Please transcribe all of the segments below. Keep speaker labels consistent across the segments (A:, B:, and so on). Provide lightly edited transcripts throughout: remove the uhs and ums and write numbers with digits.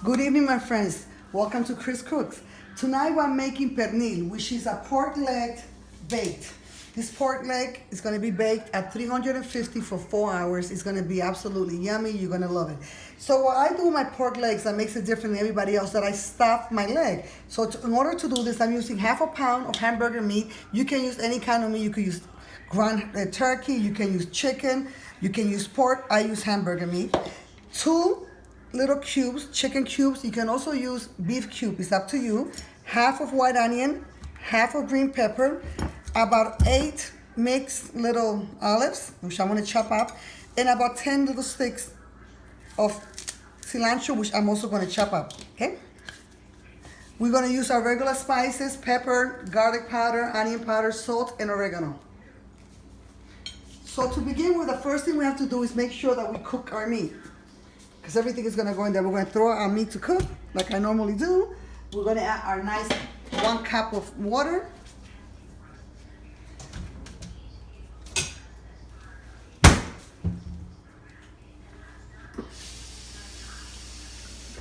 A: Good evening, my friends. Welcome to Chris Cooks. Tonight we're making pernil, which is a pork leg baked. This pork leg is going to be baked at 350 for 4 hours. It's going to be absolutely yummy. You're going to love it. So what I do with my pork legs that makes it different than everybody else, that I stuff my leg. So in order to do this, I'm using half a pound of hamburger meat. You can use any kind of meat. You can use ground turkey. You can use chicken. You can use pork. I use hamburger meat. 2 little cubes, chicken cubes. You can also use beef cube. It's up to you. Half of white onion, half of green pepper, about 8 mixed little olives, which I'm gonna chop up, and about 10 little sticks of cilantro, which I'm also gonna chop up, okay? We're gonna use our regular spices: pepper, garlic powder, onion powder, salt, and oregano. So to begin with, the first thing we have to do is make sure that we cook our meat, because everything is gonna go in there. We're gonna throw our meat to cook, like I normally do. We're gonna add our nice 1 cup of water.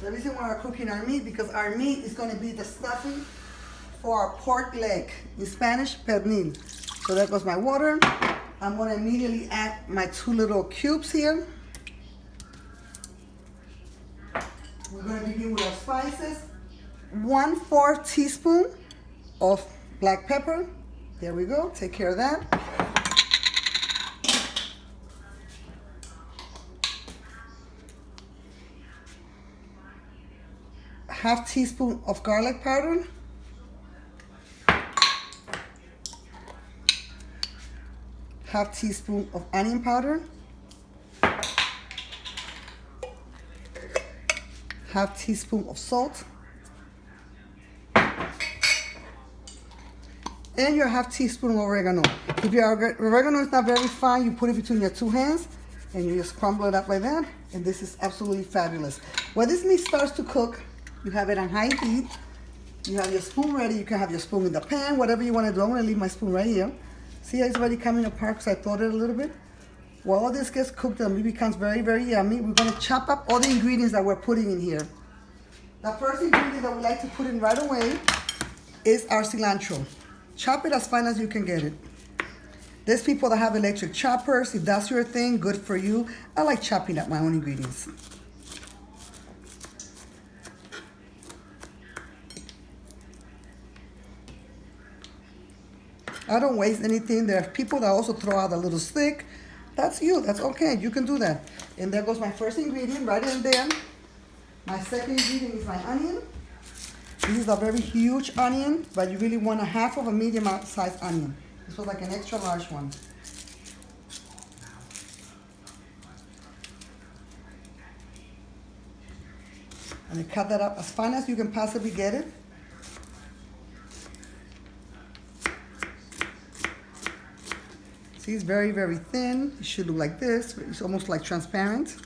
A: The reason why we're cooking our meat, because our meat is going to be the stuffing for our pork leg. In Spanish, pernil. So there goes my water. I'm going to immediately add my 2 little cubes here. We're going to begin with our spices. 1/4 teaspoon of black pepper. There we go. Take care of that. Half teaspoon of garlic powder, half teaspoon of onion powder, half teaspoon of salt, and your half teaspoon of oregano. If your oregano is not very fine, you put it between your 2 hands and you just crumble it up like that, and this is absolutely fabulous. When this meat starts to cook, you have it on high heat. You have your spoon ready. You can have your spoon in the pan, whatever you want to do. I'm going to leave my spoon right here. See how it's already coming apart because I thawed it a little bit? While all this gets cooked and it becomes very, very yummy, we're going to chop up all the ingredients that we're putting in here. The first ingredient that we like to put in right away is our cilantro. Chop it as fine as you can get it. There's people that have electric choppers. If that's your thing, good for you. I like chopping up my own ingredients. I don't waste anything. There are people that also throw out a little stick. That's you. That's okay. You can do that. And there goes my first ingredient right in there. My second ingredient is my onion. This is a very huge onion, but you really want a half of a medium-sized onion. This was like an extra large one. And you cut that up as fine as you can possibly get it. See, it's very, very thin. It should look like this. It's almost like transparent.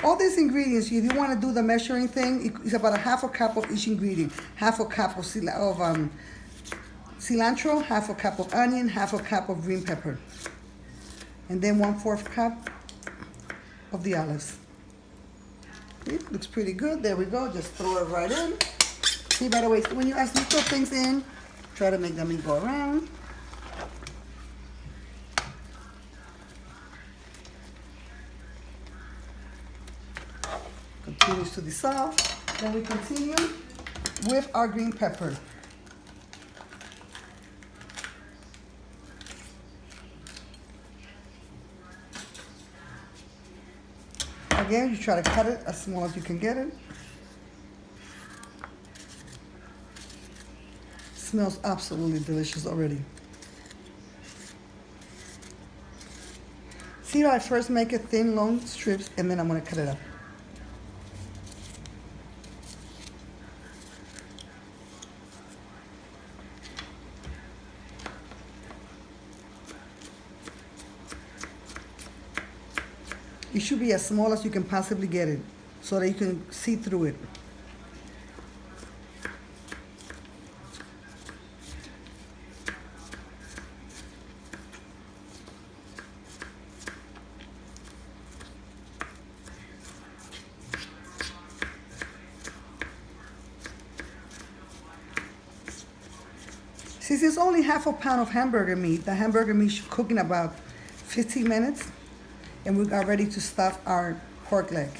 A: All these ingredients, if you want to do the measuring thing, it's about a half a cup of each ingredient. Half a cup of cilantro, half a cup of onion, half a cup of green pepper. And then 1/4 cup of the olives. It looks pretty good. There we go. Just throw it right in. See, by the way, when you throw things in, try to make them go around. Continues to dissolve. Then we continue with our green pepper. Again, you try to cut it as small as you can get it. Smells absolutely delicious already. See how I first make it thin, long strips, and then I'm going to cut it up. It should be as small as you can possibly get it so that you can see through it. Since it's only half a pound of hamburger meat, the hamburger meat should cook in about 15 minutes, and we are ready to stuff our pork leg.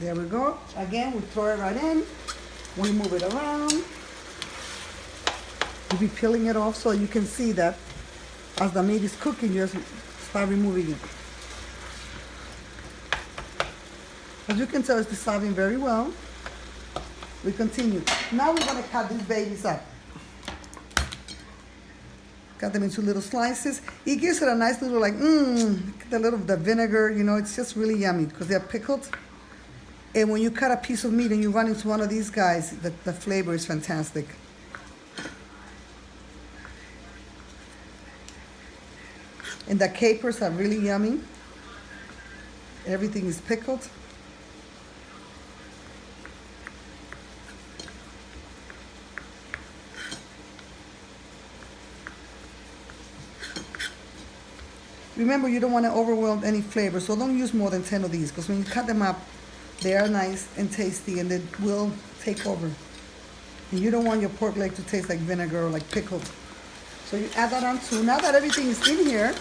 A: There we go. Again, we throw it right in. We move it around. You'll be peeling it off so you can see that as the meat is cooking, you just start removing it. As you can tell, it's dissolving very well. We continue. Now we're going to cut these babies up. Cut them into little slices. It gives it a nice little the vinegar, you know, it's just really yummy because they're pickled. And when you cut a piece of meat and you run into one of these guys, the flavor is fantastic. And the capers are really yummy. Everything is pickled. Remember, you don't want to overwhelm any flavor, so don't use more than 10 of these, because when you cut them up, they are nice and tasty, and they will take over. And you don't want your pork leg to taste like vinegar or like pickled. So you add that on too. Now that everything is in here,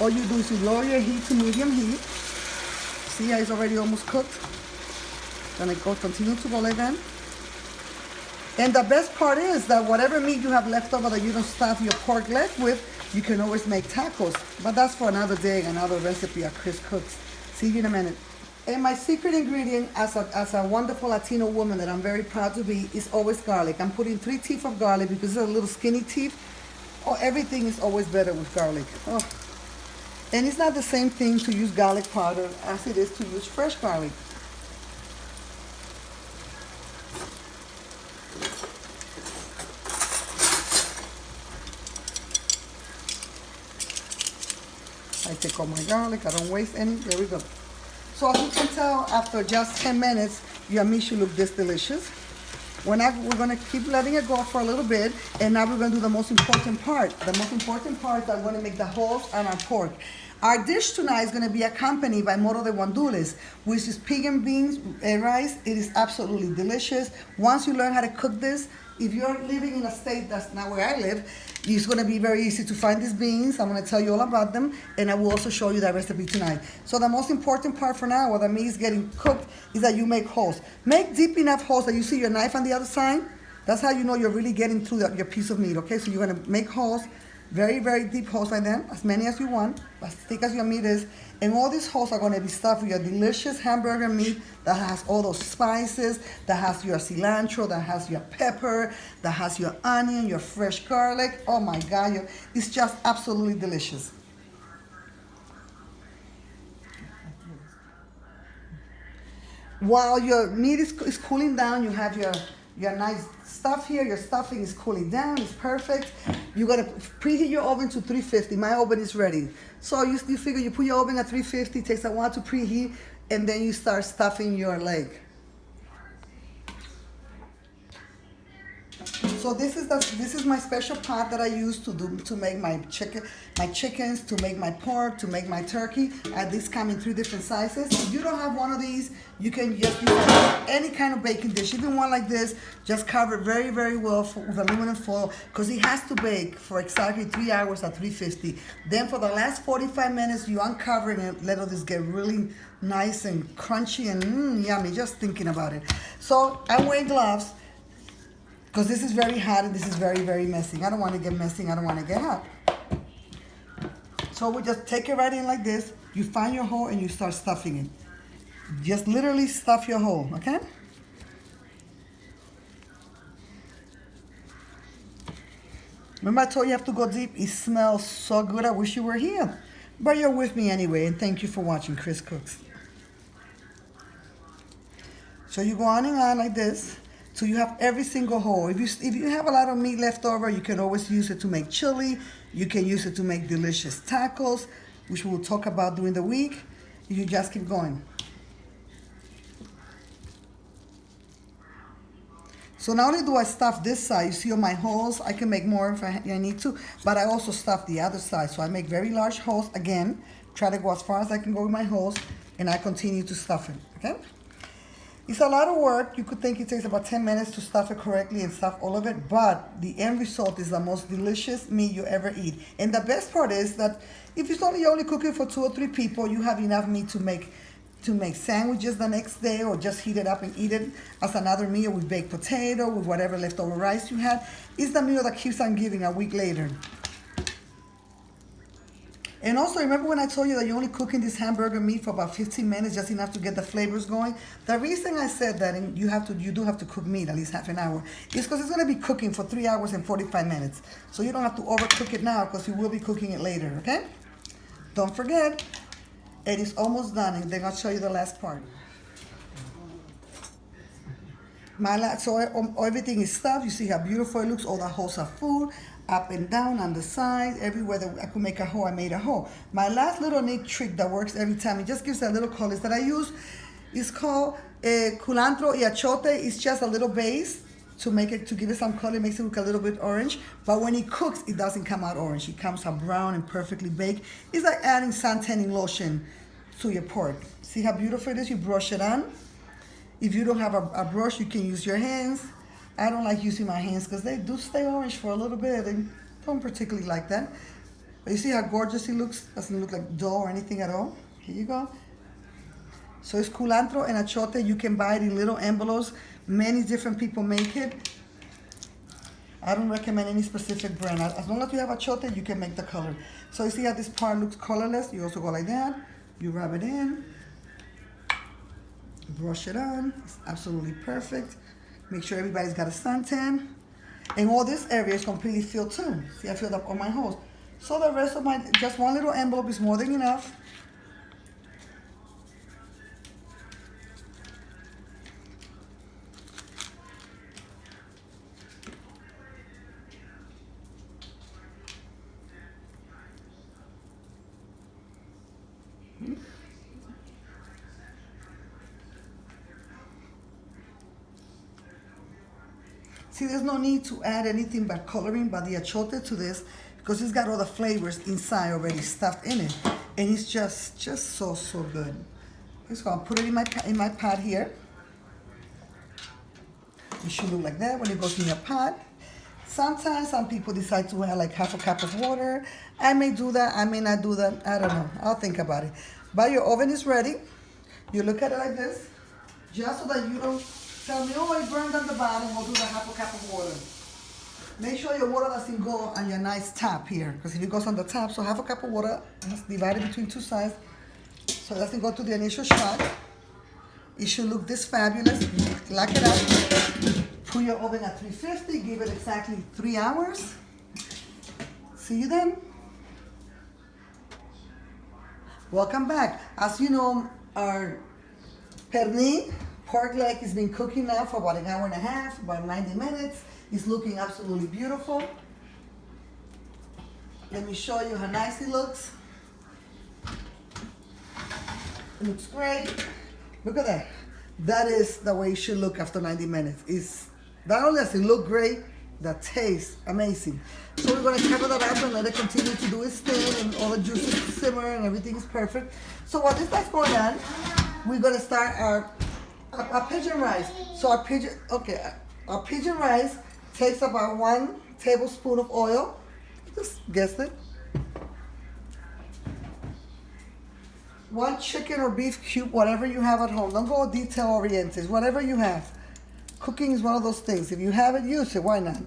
A: all you do is you lower your heat to medium heat. See how it's already almost cooked? Then it goes, continue to go like that. And the best part is that whatever meat you have left over that you don't stuff your pork leg with, you can always make tacos. But that's for another day, another recipe at Chris Cooks. See you in a minute. And my secret ingredient as a wonderful Latino woman that I'm very proud to be is always garlic. I'm putting 3 teeth of garlic because it's a little skinny teeth. Oh, everything is always better with garlic. Oh. And it's not the same thing to use garlic powder as it is to use fresh garlic. I take all my garlic, I don't waste any. There we go. So as you can tell, after just 10 minutes, your meat should look this delicious. We're going to keep letting it go for a little bit, and now we're going to do the most important part. The most important part is I'm going to make the holes on our pork. Our dish tonight is going to be accompanied by Moro de Guandules, which is pig and beans and rice. It is absolutely delicious. Once you learn how to cook this, if you're living in a state that's not where I live, it's going to be very easy to find these beans. I'm going to tell you all about them, and I will also show you that recipe tonight. So the most important part for now, while the meat is getting cooked, is that you make holes. Make deep enough holes that you see your knife on the other side. That's how you know you're really getting through your piece of meat, okay? So you're going to make holes, very, very deep holes like that, as many as you want, as thick as your meat is. And all these holes are going to be stuffed with your delicious hamburger meat that has all those spices, that has your cilantro, that has your pepper, that has your onion, your fresh garlic. Oh my God, it's just absolutely delicious. While your meat is cooling down, you have your nice stuff here. Your stuffing is cooling down. It's perfect. You're going to preheat your oven to 350. My oven is ready. So you figure you put your oven at 350, it takes a while to preheat, and then you start stuffing your leg. So this is my special pot that I use to make my chickens, to make my pork, to make my turkey. These come in 3 different sizes. If you don't have one of these, you can just use any kind of baking dish. Even one like this, just cover it very, very well with aluminum foil, because it has to bake for exactly 3 hours at 350. Then for the last 45 minutes, you uncover it and let all this get really nice and crunchy and yummy, just thinking about it. So I'm wearing gloves, because this is very hot and this is very, very messy. I don't want to get messy, I don't want to get hot. So we just take it right in like this. You find your hole and you start stuffing it. Just literally stuff your hole, okay? Remember I told you have to go deep? It smells so good, I wish you were here. But you're with me anyway, and thank you for watching Chris Cooks. So you go on and on like this. So you have every single hole. If you have a lot of meat left over, you can always use it to make chili. You can use it to make delicious tacos, which we'll talk about during the week. You just keep going. So not only do I stuff this side, you see on my holes, I can make more if I need to, but I also stuff the other side. So I make very large holes again, try to go as far as I can go with my holes, and I continue to stuff it, okay? It's a lot of work. You could think it takes about 10 minutes to stuff it correctly and stuff all of it, but the end result is the most delicious meat you ever eat. And the best part is that if you're only cooking for 2 or 3 people, you have enough meat to make sandwiches the next day, or just heat it up and eat it as another meal with baked potato, with whatever leftover rice you had. It's the meal that keeps on giving a week later. And also, remember when I told you that you're only cooking this hamburger meat for about 15 minutes, just enough to get the flavors going? The reason I said that, and you do have to cook meat at least half an hour, is because it's going to be cooking for 3 hours and 45 minutes. So you don't have to overcook it now, because you will be cooking it later, okay? Don't forget, it is almost done, and then I'll show you the last part. So everything is stuffed. You see how beautiful it looks. All the holes are full, up and down, on the side, everywhere that I could make a hole, I made a hole. My last little neat trick that works every time, it just gives a little colors that I use, is called culantro y achote. It's just a little base to give it some color. It makes it look a little bit orange, but when it cooks, it doesn't come out orange. It comes out brown and perfectly baked. It's like adding sun tanning lotion to your pork. See how beautiful it is? You brush it on. If you don't have a brush, you can use your hands. I don't like using my hands because they do stay orange for a little bit. I don't particularly like that. But you see how gorgeous it looks? Doesn't look like dough or anything at all. Here you go. So it's culantro and achote. You can buy it in little envelopes. Many different people make it. I don't recommend any specific brand. As long as you have achote, you can make the color. So you see how this part looks colorless? You also go like that. You rub it in. Brush it on. It's absolutely perfect. Make sure everybody's got a suntan. And all this area is completely filled too. See, I filled up all my holes. So the rest of just one little envelope is more than enough. See, there's no need to add anything but coloring, but the achote to this, because it's got all the flavors inside already stuffed in it, and it's just so good. So I'll put it in my pot here. It should look like that when it goes in your pot. Sometimes some people decide to add like half a cup of water. I may do that, I may not do that. I don't know. I'll think about it. But your oven is ready. You look at it like this, just so that you don't tell me, oh, it burned on the bottom. We'll do the half a cup of water. Make sure your water doesn't go on your nice top here, because if it goes on the top, so half a cup of water, let's divide it between 2 sides, so it doesn't go to the initial shot. It should look this fabulous. Lock it up. Put your oven at 350. Give it exactly 3 hours. See you then. Welcome back. As you know, our pernil, pork leg, has been cooking now for about an hour and a half, about 90 minutes. It's looking absolutely beautiful. Let me show you how nice it looks. It looks great. Look at that. That is the way it should look after 90 minutes. It's not only does it look great, the taste amazing. So we're going to cover that up and let it continue to do its thing, and all the juices simmer and everything is perfect. So while this is going on, we're going to start our pigeon rice. So our pigeon rice takes about 1 tablespoon of oil. Just guess it. 1 chicken or beef cube, whatever you have at home. Don't go detail oriented, whatever you have. Cooking is one of those things. If you have it, use it. Why not?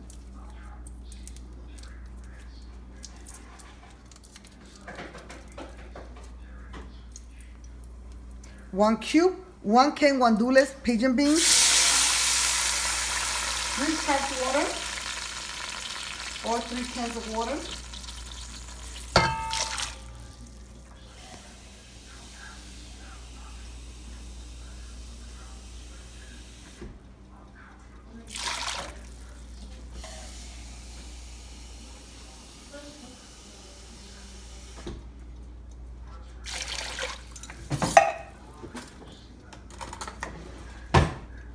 A: One cube, 1 can Guandules pigeon beans, 3 cups of water, or 3 cans of water.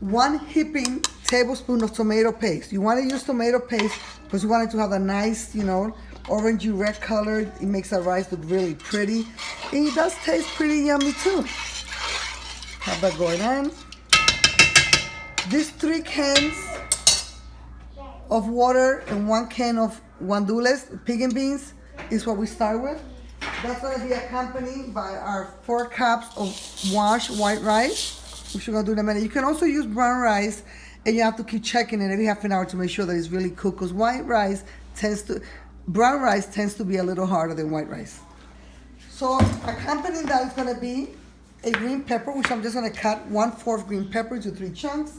A: One heaping tablespoon of tomato paste. You want to use tomato paste because you want it to have a nice, orangey red color. It makes the rice look really pretty. And it does taste pretty yummy too. Have that going on. These 3 cans of water and 1 can of Guandules, pig and beans, is what we start with. That's going to be accompanied by our 4 cups of washed white rice, which we're going to do in a minute. You can also use brown rice, and you have to keep checking it every half an hour to make sure that it's really cooked, because brown rice tends to be a little harder than white rice. So accompanying that is going to be a green pepper, which I'm just going to cut 1/4 green pepper into 3 chunks.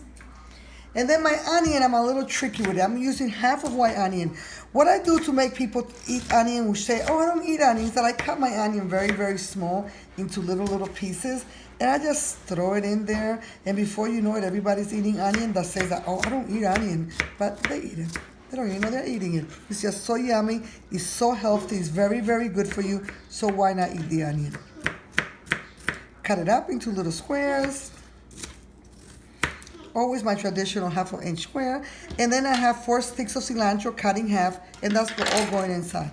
A: And then my onion, I'm a little tricky with it. I'm using half of white onion. What I do to make people eat onion who say, oh, I don't eat onions, that I cut my onion very, very small into little pieces. And I just throw it in there. And before you know it, everybody's eating onion that says that, oh, I don't eat onion. But they eat it. They don't even know they're eating it. It's just so yummy. It's so healthy. It's very, very good for you. So why not eat the onion? Cut it up into little squares. Always my traditional 1/2 inch square. And then I have 4 sticks of cilantro cut in half, and that's all going inside.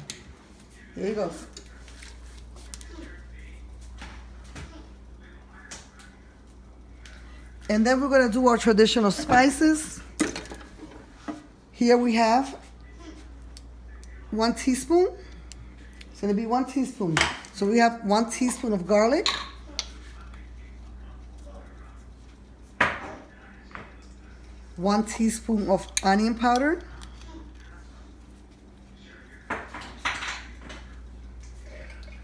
A: There you go. And then we're going to do our traditional spices. Here we have 1 teaspoon. It's going to be 1 teaspoon. So we have 1 teaspoon of garlic. 1 teaspoon of onion powder.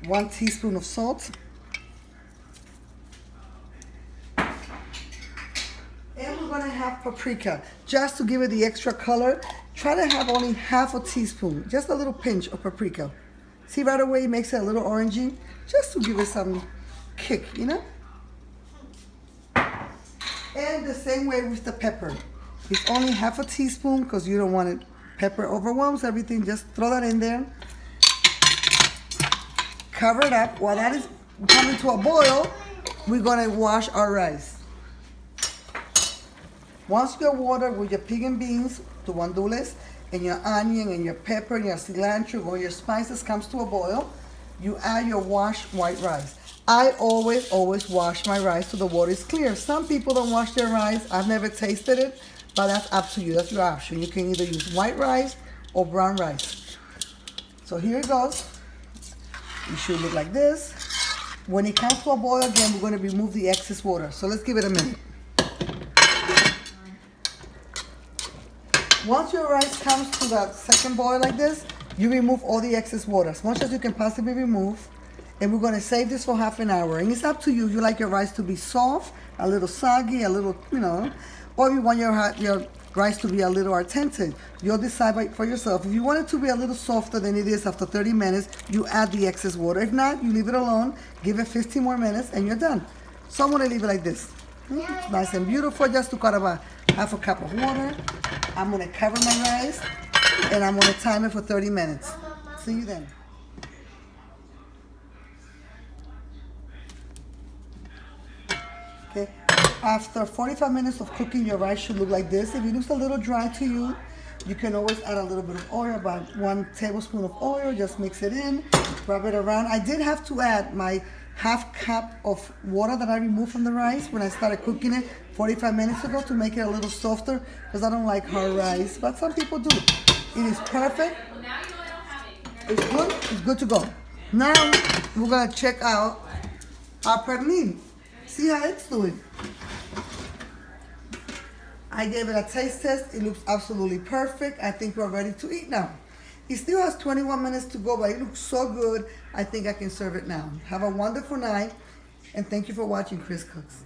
A: 1 teaspoon of salt. And we're going to have paprika. Just to give it the extra color, try to have only 1/2 teaspoon, just a little pinch of paprika. See, right away it makes it a little orangey, just to give it some kick, And the same way with the pepper. It's only 1/2 teaspoon because you don't want it. Pepper overwhelms everything. Just throw that in there. Cover it up. While that is coming to a boil, we're going to wash our rice. Once your water with your pig and beans, the guandules, and your onion and your pepper and your cilantro or your spices comes to a boil, you add your washed white rice. I always wash my rice so the water is clear. Some people don't wash their rice. I've never tasted it, but that's up to you. That's your option. You can either use white rice or brown rice. So here it goes. It should look like this. When it comes to a boil again, we're going to remove the excess water. So let's give it a minute. Once your rice comes to that second boil like this, you remove all the excess water, as much as you can possibly remove. And we're going to save this for 1/2 hour. And it's up to you. You like your rice to be soft, a little soggy, a little, or you want your rice to be a little al dente. You'll decide for yourself. If you want it to be a little softer than it is after 30 minutes, you add the excess water. If not, you leave it alone, give it 15 more minutes, and you're done. So I'm going to leave it like this. It's nice and beautiful. Just to cut about 1/2 cup of water. I'm going to cover my rice, and I'm going to time it for 30 minutes. See you then. Okay. After 45 minutes of cooking, your rice should look like this. If it looks a little dry to you, you can always add a little bit of oil, about 1 tablespoon of oil. Just mix it in, rub it around. I did have to add my 1/2 cup of water that I removed from the rice when I started cooking it 45 minutes ago to make it a little softer, because I don't like hard rice, but some people do. It is perfect. It's good. It's good to go. Now we're going to check out our pernil. See how it's doing. I gave it a taste test. It looks absolutely perfect. I think we're ready to eat now. It still has 21 minutes to go, but it looks so good. I think I can serve it now. Have a wonderful night, and thank you for watching Chris Cooks.